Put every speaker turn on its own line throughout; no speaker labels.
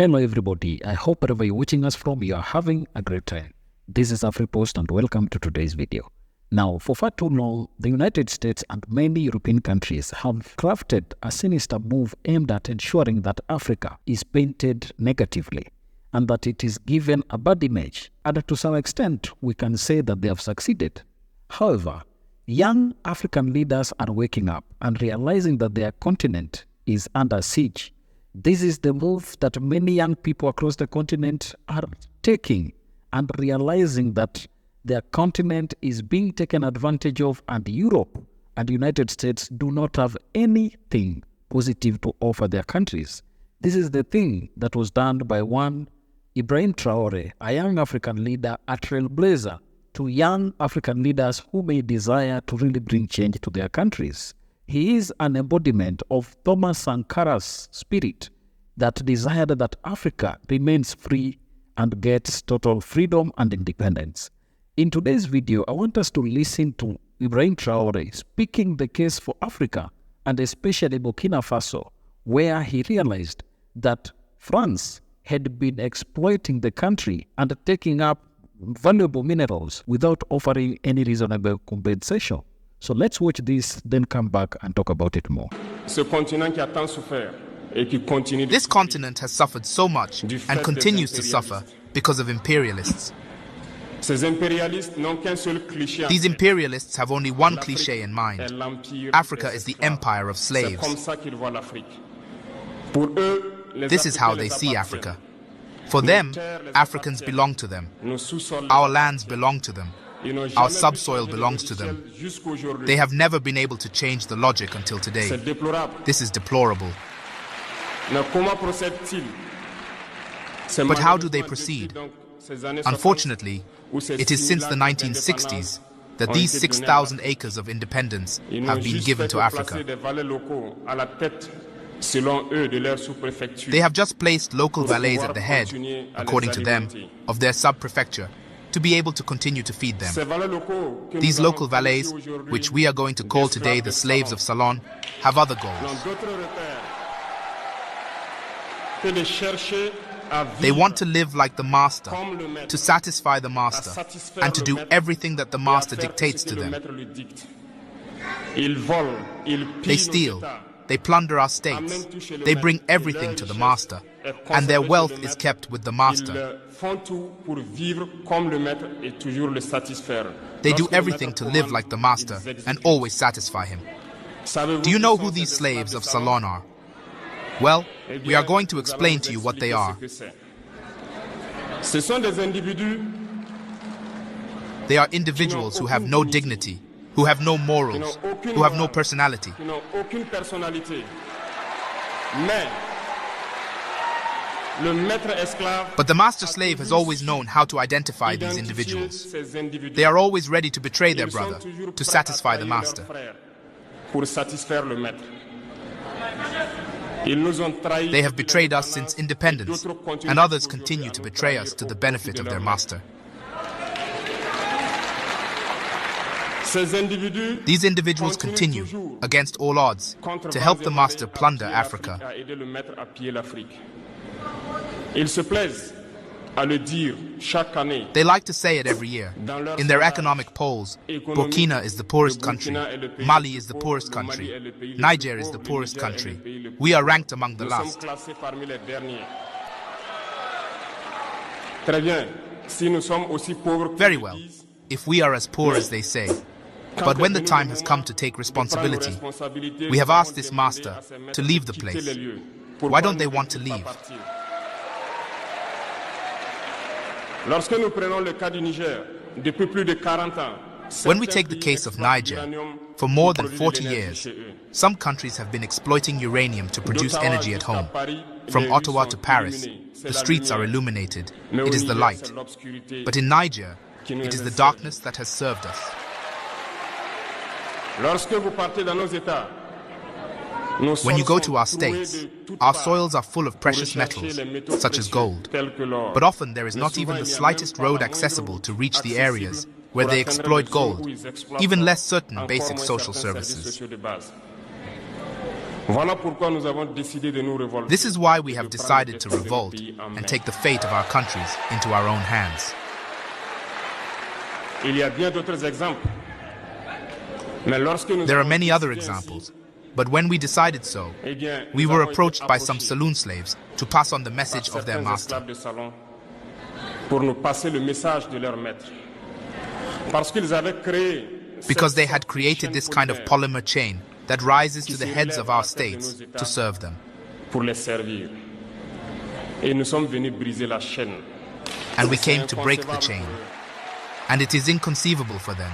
Hello everybody, I hope wherever you're watching us from, you are having a great time. This is AfriPost and welcome to today's video. Now, for far too long, the United States and many European countries have crafted a sinister move aimed at ensuring that Africa is painted negatively and that it is given a bad image. And to some extent, we can say that they have succeeded. However, young African leaders are waking up and realizing that their continent is under siege. This is the move that many young people across the continent are taking and realizing that their continent is being taken advantage of, and Europe and the United States do not have anything positive to offer their countries. This is the thing that was done by one Ibrahim Traore, a young African leader, a trailblazer to young African leaders who may desire to really bring change to their countries. He is an embodiment of Thomas Sankara's spirit that desired that Africa remains free and gets total freedom and independence. In today's video, I want us to listen to Ibrahim Traore speaking the case for Africa and especially Burkina Faso, where he realized that France had been exploiting the country and taking up valuable minerals without offering any reasonable compensation. So let's watch this, then come back and talk about it more.
This continent has suffered so much and continues to suffer because of imperialists. These imperialists have only one cliché in mind. Africa is the empire of slaves. This is how they see Africa. For them, Africans belong to them. Our lands belong to them. Our subsoil belongs to them. They have never been able to change the logic until today. This is deplorable. But how do they proceed? Unfortunately, it is since the 1960s that these 6,000 acres of independence have been given to Africa. They have just placed local valets at the head, according to them, of their sub-prefecture to be able to continue to feed them. These local valets, which we are going to call today the slaves of Salon, have other goals. They want to live like the master, to satisfy the master, and to do everything that the master dictates to them. They steal, they plunder our states, they bring everything to the master, and their wealth is kept with the master. They do everything to live like the master and always satisfy him. Do you know who these slaves of Salon are? Well, we are going to explain to you what they are. They are individuals who have no dignity, who have no morals, who have no personality. But the master slave has always known how to identify these individuals. They are always ready to betray their brother, to satisfy the master. They have betrayed us since independence, and others continue to betray us to the benefit of their master. These individuals continue, against all odds, to help the master plunder Africa. They like to say it every year. In their economic polls, Burkina is the poorest country, Mali is the poorest country, Niger is the poorest country. We are ranked among the last. Very well, if we are as poor as they say. But when the time has come to take responsibility, we have asked this master to leave the place. Why don't they want to leave? When we take the case of Niger, for more than 40 years, some countries have been exploiting uranium to produce energy at home. From Ottawa to Paris, the streets are illuminated. It is the light. But in Niger, it is the darkness that has served us. When you go to our states, our soils are full of precious metals, such as gold. But often there is not even the slightest road accessible to reach the areas where they exploit gold, even less certain basic social services. This is why we have decided to revolt and take the fate of our countries into our own hands. There are many other examples, but when we decided so, we were approached by some saloon slaves to pass on the message of their master. Because they had created this kind of polymer chain that rises to the heads of our states to serve them. And we came to break the chain. And it is inconceivable for them.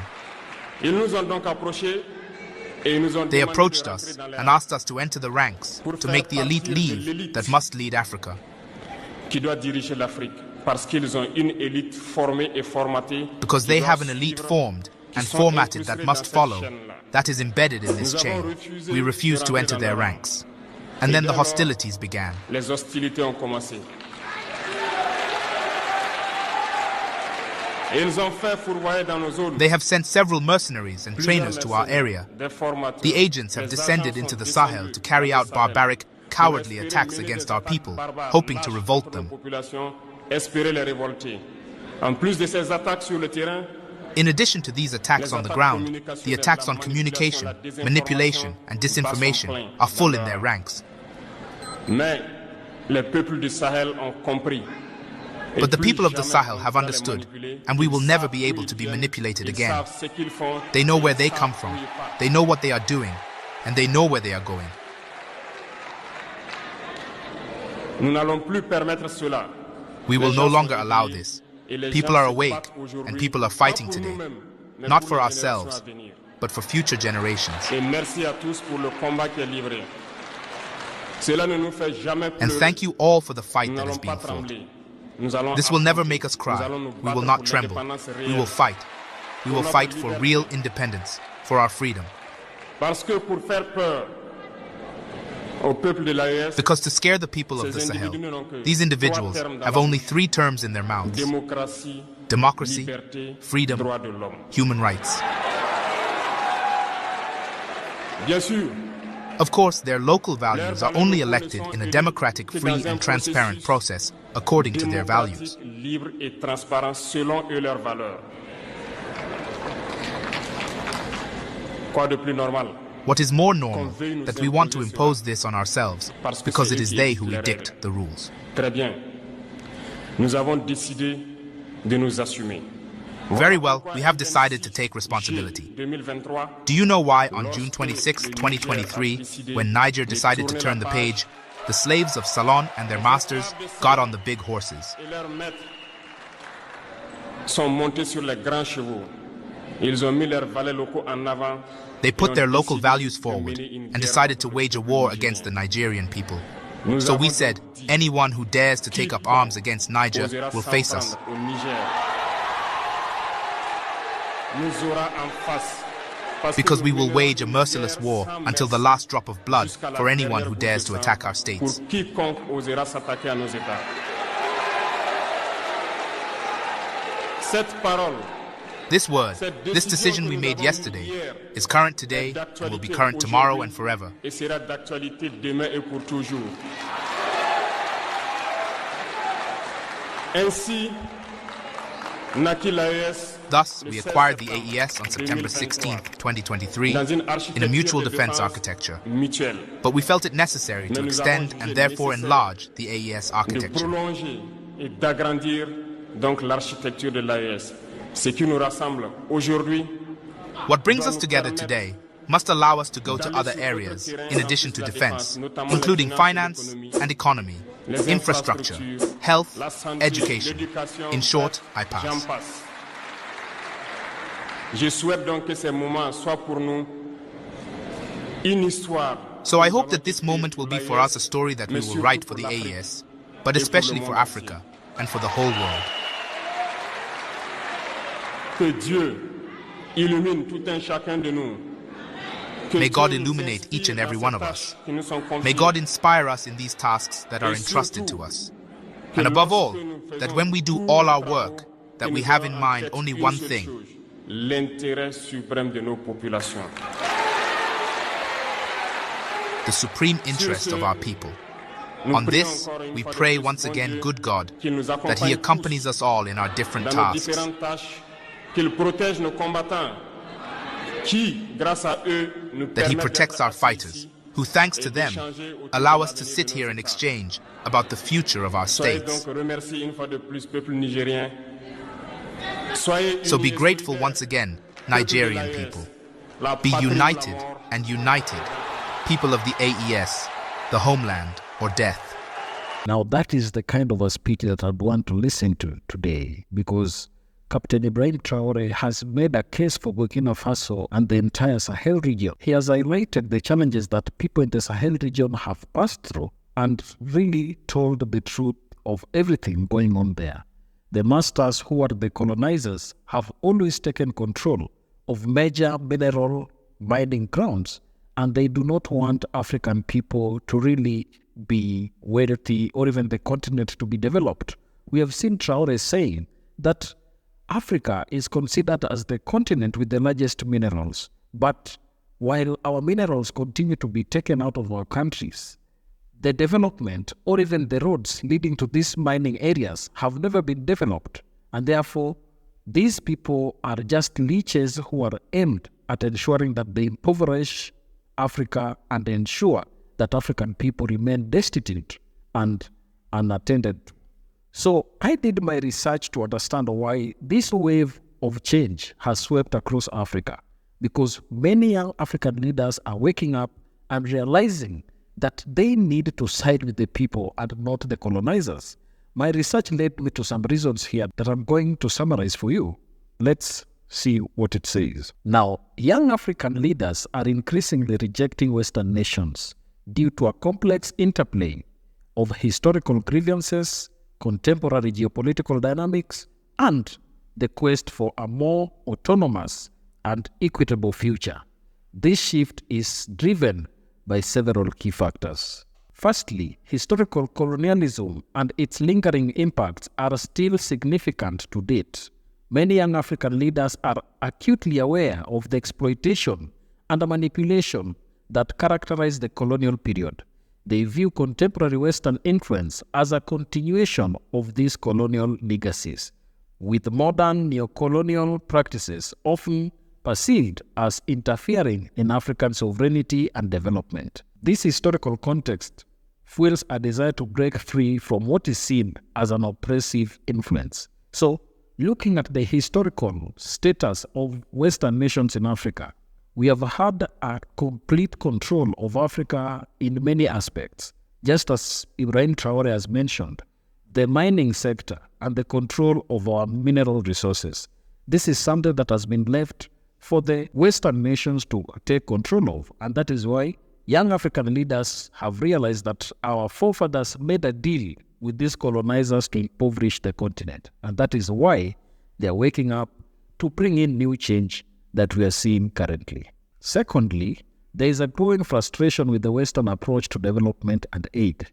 They approached us and asked us to enter the ranks to make the elite leave that must lead Africa. Because they have an elite formed and formatted that must follow, that is embedded in this chain. We refused to enter their ranks. And then the hostilities began. They have sent several mercenaries and trainers to our area. The agents have descended into the Sahel to carry out barbaric, cowardly attacks against our people, hoping to revolt them. In addition to these attacks on the ground, the attacks on communication, manipulation, and disinformation are full in their ranks. But the people of the Sahel have understood, and we will never be able to be manipulated again. They know where they come from, they know what they are doing, and they know where they are going. We will no longer allow this. People are awake, and people are fighting today, not for ourselves, but for future generations. And thank you all for the fight that is being fought. This will never make us cry. We will not tremble. We will fight. We will fight for real independence, for our freedom. Because to scare the people of the Sahel, these individuals have only 3 terms in their mouths: democracy, freedom, human rights. Of course, their local values are only elected in a democratic, free and transparent process according to their values. What is more normal, that we want to impose this on ourselves, because it is they who dictate the rules. Very well, we have decided to take responsibility. Do you know why on June 26, 2023, when Niger decided to turn the page, the slaves of Salon and their masters got on the big horses? They put their local values forward and decided to wage a war against the Nigerian people. So we said, anyone who dares to take up arms against Niger will face us. Because we will wage a merciless war until the last drop of blood for anyone who dares to attack our states. This word, this decision we made yesterday, is current today and will be current tomorrow and forever. Thus, we acquired the AES on September 16, 2023, in a mutual defense architecture. But we felt it necessary to extend and therefore enlarge the AES architecture. What brings us together today must allow us to go to other areas in addition to defense, including finance and economy, infrastructure, health, education. In short, I pass. So I hope that this moment will be for us a story that we will write for the AES, but especially for Africa and for the whole world. May God illuminate each and every one of us. May God inspire us in these tasks that are entrusted to us. And above all, that when we do all our work, that we have in mind only one thing: the supreme interest of our people. On this, we pray once again, good God, that He accompanies us all in our different tasks, that He protects our fighters, who, thanks to them, allow us to sit here and exchange about the future of our states. So be grateful once again, Nigerian people. Be united and united, people of the AES, the homeland or death.
Now that is the kind of a speech that I'd want to listen to today, because Captain Ibrahim Traore has made a case for Burkina Faso and the entire Sahel region. He has highlighted the challenges that people in the Sahel region have passed through and really told the truth of everything going on there. The masters, who are the colonizers, have always taken control of major mineral mining grounds, and they do not want African people to really be wealthy or even the continent to be developed. We have seen Traore saying that Africa is considered as the continent with the largest minerals, but while our minerals continue to be taken out of our countries, the development or even the roads leading to these mining areas have never been developed, and therefore these people are just leeches who are aimed at ensuring that they impoverish Africa and ensure that African people remain destitute and unattended. So I did my research to understand why this wave of change has swept across Africa, because many young African leaders are waking up and realizing that they need to side with the people and not the colonizers. My research led me to some reasons here that I'm going to summarize for you. Let's see what it says. Now, young African leaders are increasingly rejecting Western nations due to a complex interplay of historical grievances, contemporary geopolitical dynamics, and the quest for a more autonomous and equitable future. This shift is driven by several key factors. Firstly, historical colonialism and its lingering impacts are still significant to date. Many young African leaders are acutely aware of the exploitation and the manipulation that characterize the colonial period. They view contemporary Western influence as a continuation of these colonial legacies, with modern neo-colonial practices often perceived as interfering in African sovereignty and development. This historical context fuels a desire to break free from what is seen as an oppressive influence. So, looking at the historical status of Western nations in Africa, we have had a complete control of Africa in many aspects. Just as Ibrahim Traore has mentioned, the mining sector and the control of our mineral resources. This is something that has been left for the Western nations to take control of, and that is why young African leaders have realized that our forefathers made a deal with these colonizers to impoverish the continent, and that is why they are waking up to bring in new change that we are seeing currently. Secondly, there is a growing frustration with the Western approach to development and aid.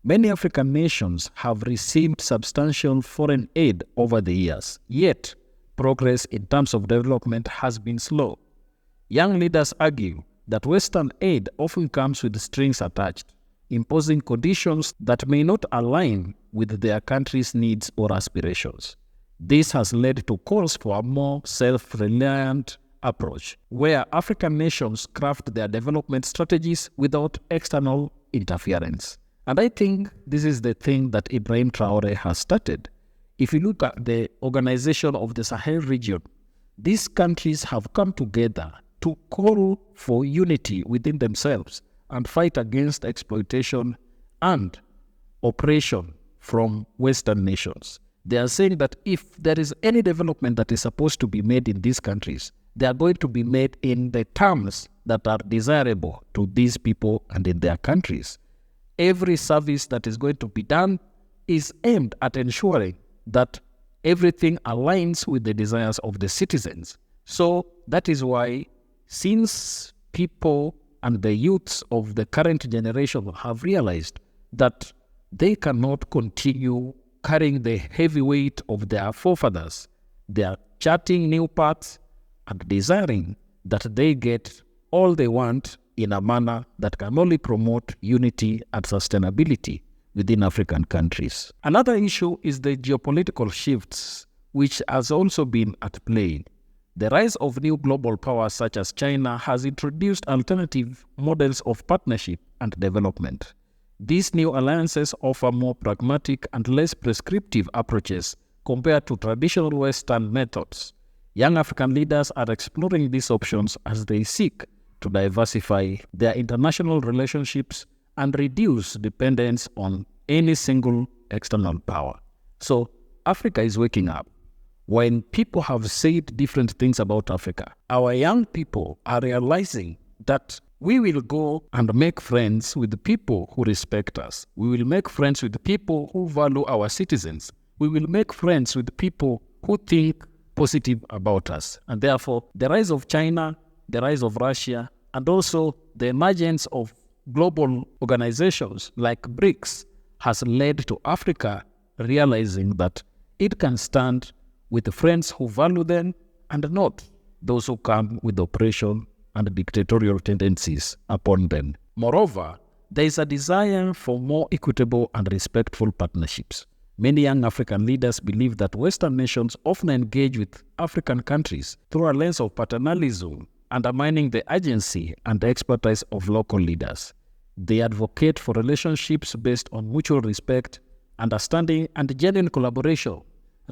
Many African nations have received substantial foreign aid over the years, yet progress in terms of development has been slow. Young leaders argue that Western aid often comes with strings attached, imposing conditions that may not align with their country's needs or aspirations. This has led to calls for a more self-reliant approach, where African nations craft their development strategies without external interference. And I think this is the thing that Ibrahim Traore has started. If you look at the organization of the Sahel region, these countries have come together to call for unity within themselves and fight against exploitation and oppression from Western nations. They are saying that if there is any development that is supposed to be made in these countries, they are going to be made in the terms that are desirable to these people and in their countries. Every service that is going to be done is aimed at ensuring that everything aligns with the desires of the citizens. So that is why, since people and the youths of the current generation have realized that they cannot continue carrying the heavy weight of their forefathers, they are charting new paths and desiring that they get all they want in a manner that can only promote unity and sustainability within African countries. Another issue is the geopolitical shifts, which has also been at play. The rise of new global powers such as China has introduced alternative models of partnership and development. These new alliances offer more pragmatic and less prescriptive approaches compared to traditional Western methods. Young African leaders are exploring these options as they seek to diversify their international relationships and reduce dependence on any single external power. So Africa is waking up. When people have said different things about Africa, our young people are realizing that we will go and make friends with the people who respect us. We will make friends with the people who value our citizens. We will make friends with the people who think positive about us. And therefore, the rise of China, the rise of Russia, and also the emergence of global organizations like BRICS has led to Africa realizing that it can stand with the friends who value them and not those who come with oppression and dictatorial tendencies upon them. Moreover, there is a desire for more equitable and respectful partnerships. Many young African leaders believe that Western nations often engage with African countries through a lens of paternalism, undermining the agency and expertise of local leaders. They advocate for relationships based on mutual respect, understanding, and genuine collaboration,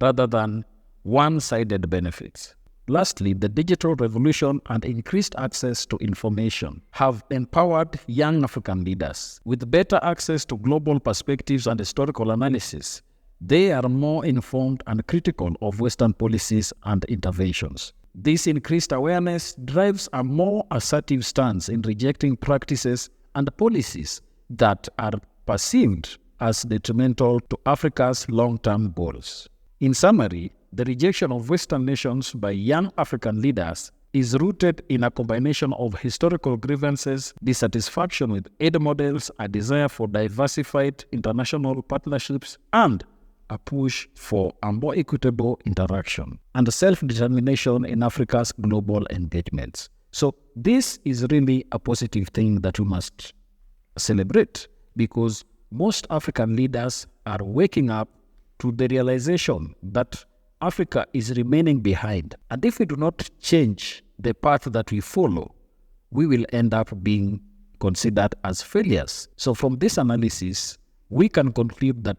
rather than one-sided benefits. Lastly, the digital revolution and increased access to information have empowered young African leaders. With better access to global perspectives and historical analysis, they are more informed and critical of Western policies and interventions. This increased awareness drives a more assertive stance in rejecting practices and policies that are perceived as detrimental to Africa's long-term goals. In summary, the rejection of Western nations by young African leaders is rooted in a combination of historical grievances, dissatisfaction with aid models, a desire for diversified international partnerships, and a push for a more equitable interaction and self-determination in Africa's global engagements. So this is really a positive thing that we must celebrate, because most African leaders are waking up to the realization that Africa is remaining behind. And if we do not change the path that we follow, we will end up being considered as failures. So from this analysis, we can conclude that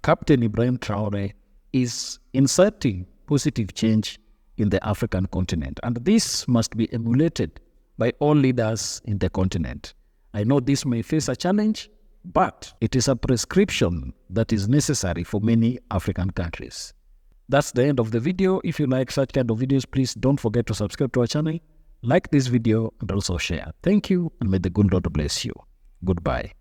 Captain Ibrahim Traore is inserting positive change in the African continent. And this must be emulated by all leaders in the continent. I know this may face a challenge, but it is a prescription that is necessary for many African countries. That's the end of the video. If you like such kind of videos, please don't forget to subscribe to our channel, like this video, and also share. Thank you, and may the good Lord bless you. Goodbye.